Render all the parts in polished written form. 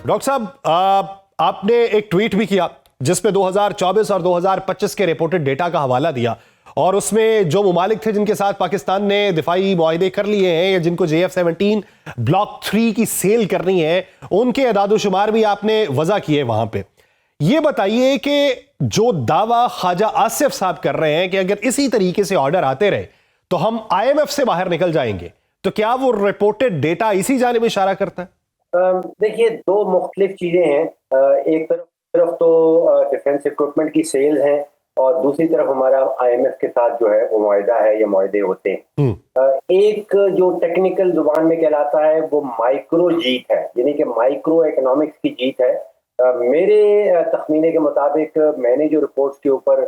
Doctor साहब, आपने एक ट्वीट भी किया जिसमें 2024 और 2025 के रिपोर्टेड डेटा का हवाला दिया और उसमें जो ममालिक थे जिनके साथ पाकिस्तान ने दिफाई मुआहदे कर लिए हैं या जिनको JF-17 ब्लॉक 3 की सेल करनी है, उनके अदाद-ओ-शुमार भी आपने वजह किए वहां पे। ये बताइए कि जो दावा ख्वाजा आसिफ साहब कर रहे हैं कि अगर इसी तरीके से ऑर्डर आते रहे तो हम IMF से बाहर निकल जाएंगे, तो क्या वो रिपोर्टेड डेटा इसी जानिब इशारा करता है? देखिए, दो मुख्तलिफ चीजें हैं। एक तरफ तो डिफेंस इक्विपमेंट की सेल्स हैं और दूसरी तरफ हमारा IMF के साथ जो है वो मुआहदा है या मुआहदे होते हैं। एक जो टेक्निकल जुबान में कहलाता है वो माइक्रो जीत है, यानी कि माइक्रो इकोनॉमिक्स की जीत है। मेरे तखमीने के मुताबिक मैंने जो रिपोर्ट्स के ऊपर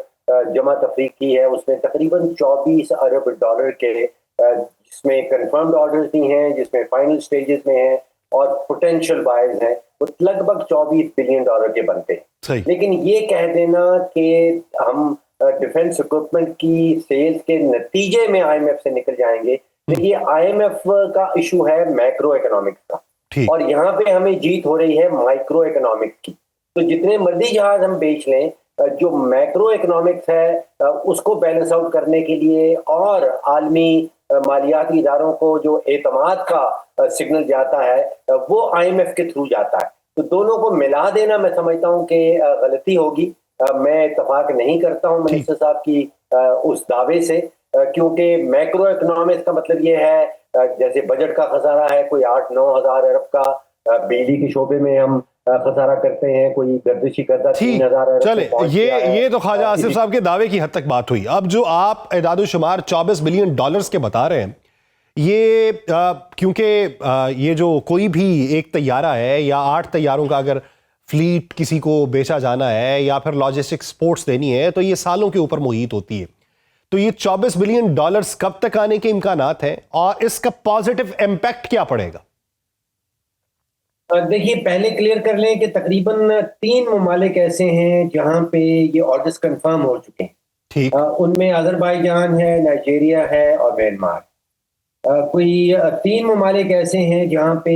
जमा तफरीक की है उसमें तकरीबन 24 अरब डॉलर के, जिसमें कंफर्म्ड ऑर्डर्स भी हैं, जिसमें फाइनल स्टेजेस में हैं और पोटेंशियल बायर्स हैं, वो लगभग 24 बिलियन डॉलर के बनते हैं। लेकिन ये कह देना कि हम डिफेंस इक्विपमेंट की सेल्स के नतीजे में IMF से निकल जाएंगे, देखिए IMF का इशू है मैक्रो इकोनॉमिक्स का और यहाँ पे हमें जीत हो रही है माइक्रो इकोनॉमिक्स की। तो जितने मर्जी जहाज हम बेच लें, जो मैक्रो इकोनॉमिक्स है उसको बैलेंस आउट करने के लिए और आलमी मालियाती इदारों को जो एतमाद का सिग्नल जाता है वो IMF के थ्रू जाता है। तो दोनों को मिला देना मैं समझता हूँ कि गलती होगी। मैं इत्तफाक नहीं करता हूँ मिनिस्टर साहब की उस दावे से, क्योंकि मैक्रो इकोनॉमिक्स का मतलब ये है जैसे बजट का खसारा है, कोई 8-9 हज़ार अरब का बिजली के शोबे में हम खसारा करते हैं, कोई गर्दिशी करता 3,000 अरब। चले, ये तो ख्वाजा आसिफ साहब के दावे की हद तक बात हुई। अब जो आप एदाद-ओ-शुमार 24 बिलियन डॉलर्स के बता रहे हैं, ये क्योंकि ये जो कोई भी एक तैयारा है या 8 तैयारों का अगर फ्लीट किसी को बेचा जाना है या फिर लॉजिस्टिक सपोर्ट्स देनी है तो ये सालों के ऊपर मुहित होती है। तो ये 24 बिलियन डॉलर्स कब तक आने के इम्कानात हैं और इसका पॉजिटिव इम्पैक्ट क्या पड़ेगा? देखिए, पहले क्लियर कर लें कि तकरीबन 3 ममालिक ऐसे हैं जहां पे ये ऑर्डर्स कंफर्म हो चुके हैं। ठीक। उनमें अजरबैजान है, नाइजीरिया है और म्यांमार। कोई 3 ममालिक ऐसे हैं जहां पे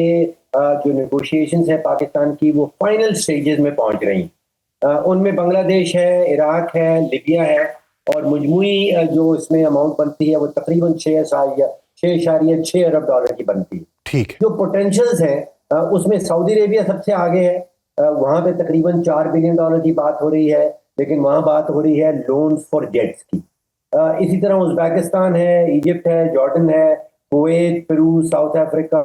जो नेगोशिएशंस है पाकिस्तान की वो फाइनल स्टेजेस में पहुंच रही हैं। उनमें बांग्लादेश है, इराक है, लिबिया है और मजमूई जो इसमें अमाउंट बनती है वो तकरीबन 6.6 अरब डॉलर की बनती है। ठीक। जो पोटेंशियल्स है उसमें सऊदी अरेबिया सबसे आगे है, वहां पे तकरीबन 4 बिलियन डॉलर की बात हो रही है, लेकिन वहां बात हो रही है लोन्स फॉर जेट्स की। इसी तरह उज़्बेकिस्तान है, इजिप्ट है, जॉर्डन है, Kuwait, Peru, south Africa,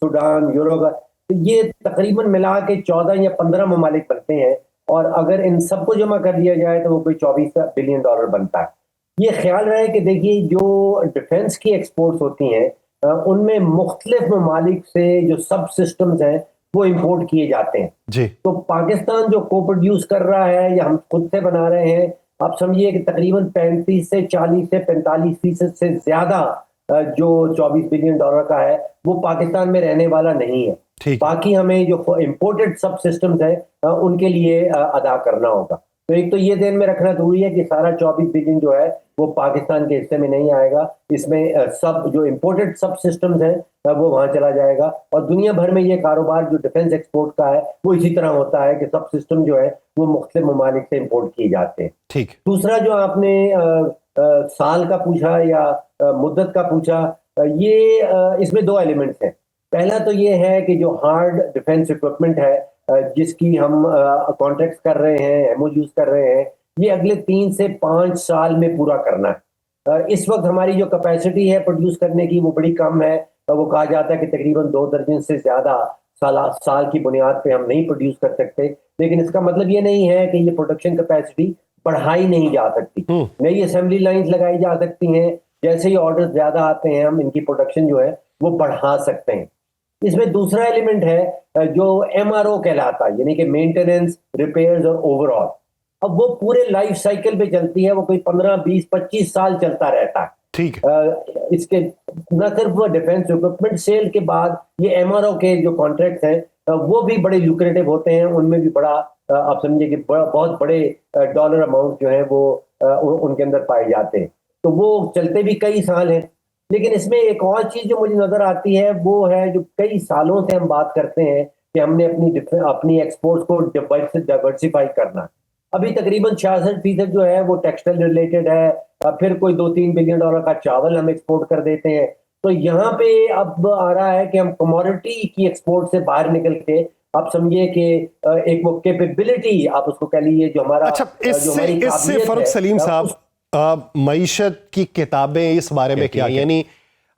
Sudan, Europe. तो ये तकरीबन मिला के 14 या 15 ममालिक बनते हैं और अगर इन सबको जमा कर दिया जाए तो वो कोई 24 बिलियन डॉलर बनता है। ये ख्याल रहे कि देखिए, जो डिफेंस की एक्सपोर्ट्स होती हैं उनमें मुख्तलिफ ममालिक से जो सब सिस्टम्स हैं वो इंपोर्ट किए जाते हैं जी। तो पाकिस्तान जो को प्रोड्यूस कर रहा है या हम खुद से बना रहे हैं, आप समझिए कि तकरीबन 35 से 40 से 45% से ज्यादा जो 24 बिलियन डॉलर का है वो पाकिस्तान में रहने वाला नहीं है। बाकी हमें जो इंपोर्टेड सब सिस्टम्स है उनके लिए अदा करना होगा। तो एक तो ये ध्यान में रखना जरूरी है कि सारा 24 बिलियन जो है वो पाकिस्तान के हिस्से में नहीं आएगा। इसमें सब जो इंपोर्टेड सब सिस्टम्स हैं वो वहां चला जाएगा और दुनिया भर में ये कारोबार जो डिफेंस एक्सपोर्ट का है वो इसी तरह होता है कि सब सिस्टम जो है वो मुख्तलिफ ममालिक से इंपोर्ट किए जाते हैं। ठीक। दूसरा जो आपने साल का पूछा या मुद्दत का पूछा, ये इसमें 2 एलिमेंट्स हैं। पहला तो ये है कि जो हार्ड डिफेंस इक्विपमेंट है जिसकी हम कॉन्ट्रैक्ट कर रहे हैं, MOUs कर रहे हैं, ये अगले 3 से 5 साल में पूरा करना है। इस वक्त हमारी जो कैपेसिटी है प्रोड्यूस करने की वो बड़ी कम है। वो कहा जाता है कि तकरीबन 2 दर्जन से ज्यादा साल की बुनियाद पे हम नहीं प्रोड्यूस कर सकते, लेकिन इसका मतलब ये नहीं है कि ये प्रोडक्शन कैपेसिटी बढ़ाई नहीं जा सकती। नई असेंबली लाइंस लगाई जा सकती हैं, जैसे ही ऑर्डर ज्यादा आते हैं हम इनकी प्रोडक्शन जो है वो बढ़ा सकते हैं। इसमें दूसरा एलिमेंट है जो MRO कहलाता है, यानी कि मेंटेनेंस, रिपेयर्स और ओवरऑल। अब वो पूरे लाइफ साइकिल पे चलती है, वो कोई 15, 20, 25 साल चलता रहता है। ठीक। इसके न सिर्फ डिफेंस इक्विपमेंट सेल के बाद ये MRO के जो कॉन्ट्रैक्ट हैं वो भी बड़े ल्यूक्रेटिव होते हैं, उनमें भी बड़ा आप समझिए कि बहुत बड़े डॉलर अमाउंट जो है वो उनके अंदर पाए जाते हैं। तो वो चलते भी कई साल हैं। लेकिन इसमें एक और चीज जो मुझे नजर आती है वो है जो कई सालों से हम बात करते हैं कि हमने अपनी एक्सपोर्ट्स को डाइवर्सिफाई करना। अभी तकरीबन 66% जो है वो टेक्सटाइल रिलेटेड है। फिर कोई 2-3 बिलियन डॉलर का चावल हम एक्सपोर्ट कर देते हैं। तो यहाँ पे अब आ रहा है कि हम कमोडिटी की एक्सपोर्ट से बाहर निकल के आप समझिए कि एक वो कैपेबिलिटी आप उसको कह लीजिए जो हमारा अच्छा, जो हमारी इससे काबिलियत फर्क है, सलीम साहब, मईशत की किताबें इस बारे में क्या, यानी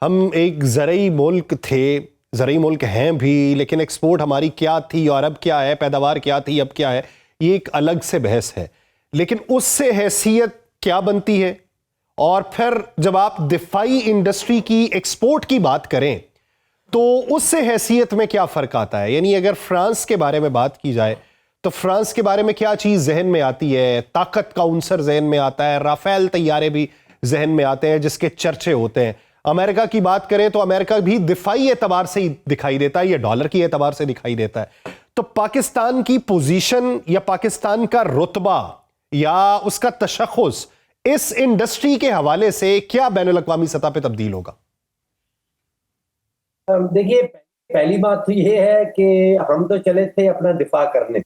हम एक ज़रई मुल्क थे, ज़रई मुल्क हैं भी, लेकिन एक्सपोर्ट हमारी क्या थी और अब क्या है, पैदावार क्या थी अब क्या है, ये एक अलग से बहस है। लेकिन उससे हैसियत क्या बनती है? और फिर जब आप दिफाई इंडस्ट्री की एक्सपोर्ट की बात करें तो उससे हैसियत में क्या फर्क आता है? यानी अगर फ्रांस के बारे में बात की जाए तो फ्रांस के बारे में क्या चीज जहन में आती है? ताकत का उनसर जहन में आता है, राफेल तैयारे भी जहन में आते हैं जिसके चर्चे होते हैं। अमेरिका की बात करें तो अमेरिका भी दिफाई एतबार से ही दिखाई देता है, या डॉलर की एतबार से दिखाई देता है। तो पाकिस्तान की पोजीशन या पाकिस्तान का रुतबा या उसका तशख़्ख़ुस इस इंडस्ट्री के हवाले से क्या बैनुल अक़वामी सतह पे तब्दील होगा? देखिए, पहली बात तो ये है कि हम तो चले थे अपना दिफा करने।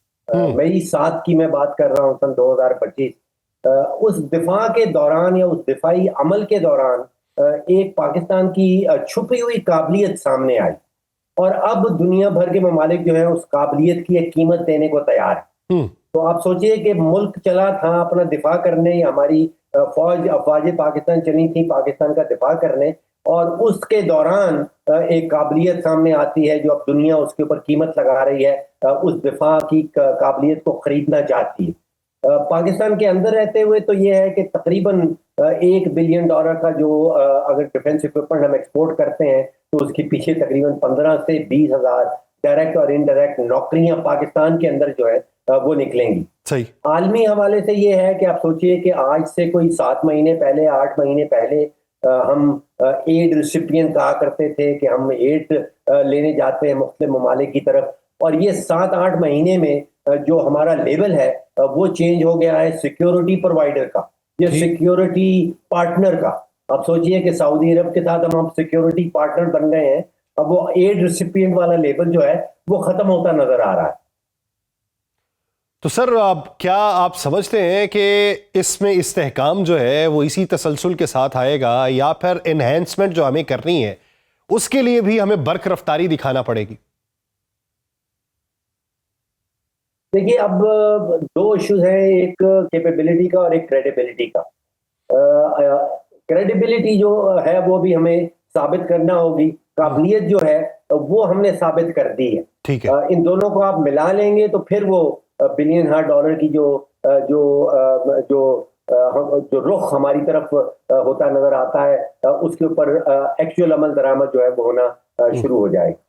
मई 7 की मैं बात कर रहा हूँ, सन 2025। उस दिफा के दौरान या उस दिफाई अमल के दौरान एक पाकिस्तान की छुपी हुई काबिलियत सामने आई और अब दुनिया भर के ममालिक जो है उस काबिलियत की एक कीमत देने को तैयार है। तो आप सोचिए कि मुल्क चला था अपना दिफा करने, हमारी अफवाज पाकिस्तान चली थी पाकिस्तान का दिफा करने, और उसके दौरान एक काबिलियत सामने आती है जो अब दुनिया उसके ऊपर कीमत लगा रही है, उस दिफा की काबिलियत को खरीदना चाहती है। पाकिस्तान के अंदर रहते हुए तो ये है कि तकरीबन $1 बिलियन का जो अगर डिफेंस इक्विपमेंट हम एक्सपोर्ट करते हैं तो उसके पीछे तकरीबन 15 से 20 हजार डायरेक्ट और इनडायरेक्ट नौकरियां पाकिस्तान के अंदर जो है वो निकलेंगी। सही। आलमी हवाले से ये है कि आप सोचिए कि आज से कोई 7 महीने पहले, 8 महीने पहले हम एड रिसिपिएंट कहा करते थे कि हम एड लेने जाते हैं मुख्तलिफ ममालिक की तरफ, और ये 7-8 महीने में जो हमारा लेवल है वो चेंज हो गया है सिक्योरिटी प्रोवाइडर का, ये सिक्योरिटी पार्टनर का। आप सोचिए कि सऊदी अरब के साथ हम सिक्योरिटी पार्टनर बन गए हैं। अब वो एड रिसिपिएंट वाला लेवल जो है वो खत्म होता नजर आ रहा है। तो सर, अब क्या आप समझते हैं कि इसमें इस्तेहकाम जो है वो इसी तसलसल के साथ आएगा, या फिर एनहेंसमेंट जो हमें करनी है उसके लिए भी हमें बर्क रफ्तारी दिखाना पड़ेगी? देखिए, अब 2 इश्यूज हैं, एक कैपेबिलिटी का और एक क्रेडिबिलिटी का। क्रेडिबिलिटी जो है वो भी हमें साबित करना होगी, काबिलियत जो है वो हमने साबित कर दी है। ठीक है। इन दोनों को आप मिला लेंगे तो फिर वो $1 बिलियन की जो रुख हमारी तरफ होता नजर आता है उसके ऊपर एक्चुअल अमल दरामद जो है वो होना शुरू हो जाएगी।